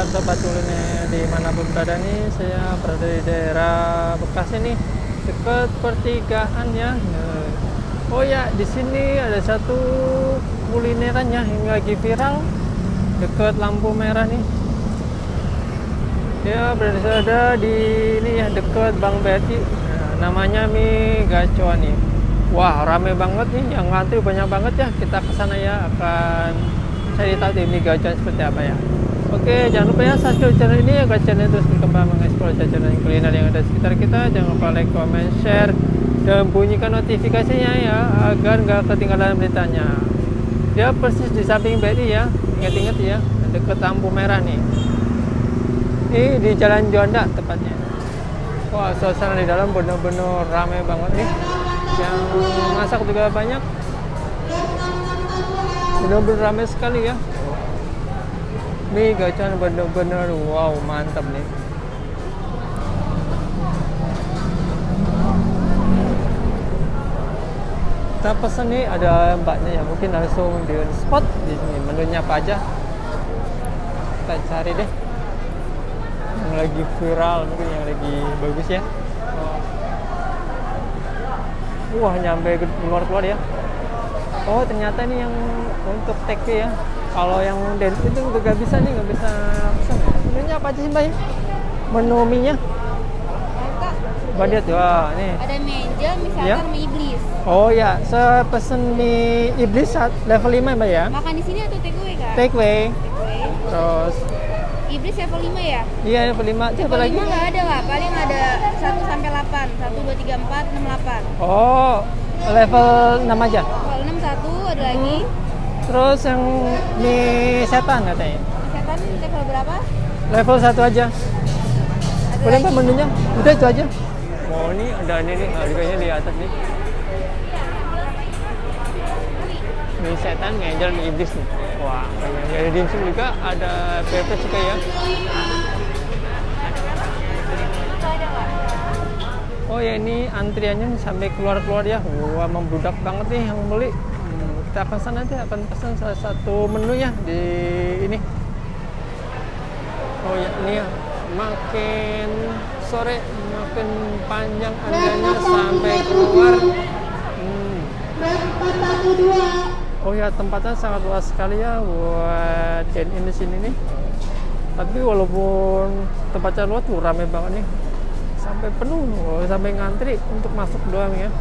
sobat kuliner dimanapun berada nih, saya berada di daerah Bekasi nih, dekat pertigaan ya. Oh ya, di sini ada satu kulineran ya yang lagi viral dekat lampu merah nih. Ya, berada di ini ya, dekat Bank BRI. Namanya mie gacoan nih. Wah, rame banget nih, yang ngantri banyak banget ya. Kita ke sana ya, akan cari tahu di mie gacoan seperti apa ya. Oke, jangan lupa ya subscribe channel ini agar channel terus berkembang mengeksplor jajanan kuliner yang ada di sekitar kita. Jangan lupa like, comment, share, dan bunyikan notifikasinya ya agar nggak ketinggalan beritanya. Dia persis di samping BRI ya, ingat-ingat ya, dekat lampu merah nih. Ini di Jalan Juanda tepatnya. Wah, suasana di dalam benar-benar ramai banget nih. Yang masak juga banyak. Benar-benar ramai sekali ya. Mie gacoan benar-benar wow, mantap nih. Kita pesan nih, ada mbaknya ya, mungkin langsung di spot di sini. Menunya apa aja? Kita cari deh. Yang lagi viral, mungkin yang lagi bagus ya. Wah, nyampe keluar ya. Oh, ternyata ini yang untuk take ya. Kalau yang dance itu nggak bisa nih, nggak bisa pesan. Menunya apa aja sih mbak ya? Menu mie-nya? Banyak wah nih. Ada meja, misalkan Ya. mie iblis. Oh ya, saya pesen mie iblis level 5 mbak ya? Makan di sini atau take away kak? Take away. Take away. Terus Iblis level 5 ya? iya level 5. Siapa Level lagi? 5 nggak ada kak, paling ada 1 sampai 8. 1, 2, 3, 4, 6, 8. Oh, level 6 aja. Kalau 6 1 ada lagi. Terus yang mie setan katanya. Misalkan level berapa? Level 1 aja. Ada Boleh lagi. mbak menunya? Udah itu aja. Oh, ini ada ini nih, harganya di atas nih. Mie setan, ngejel, mie iblis nih. Wah, kayaknya ada dimsum juga, ada pepes juga ya. Oh ya, ini antriannya nih sampai keluar-keluar ya. Wah, membludak banget nih yang beli. Kita akan sana aja, akan pesan salah satu menu ya di ini. Oh ya, ini ya, makin sore makin panjang antriannya sampai keluar. Oh ya, tempatnya sangat luas sekali ya buat dine-in di sini nih. Tapi walaupun tempatnya luas tuh ramai banget nih, sampai penuh, sampai ngantri untuk masuk doang ya.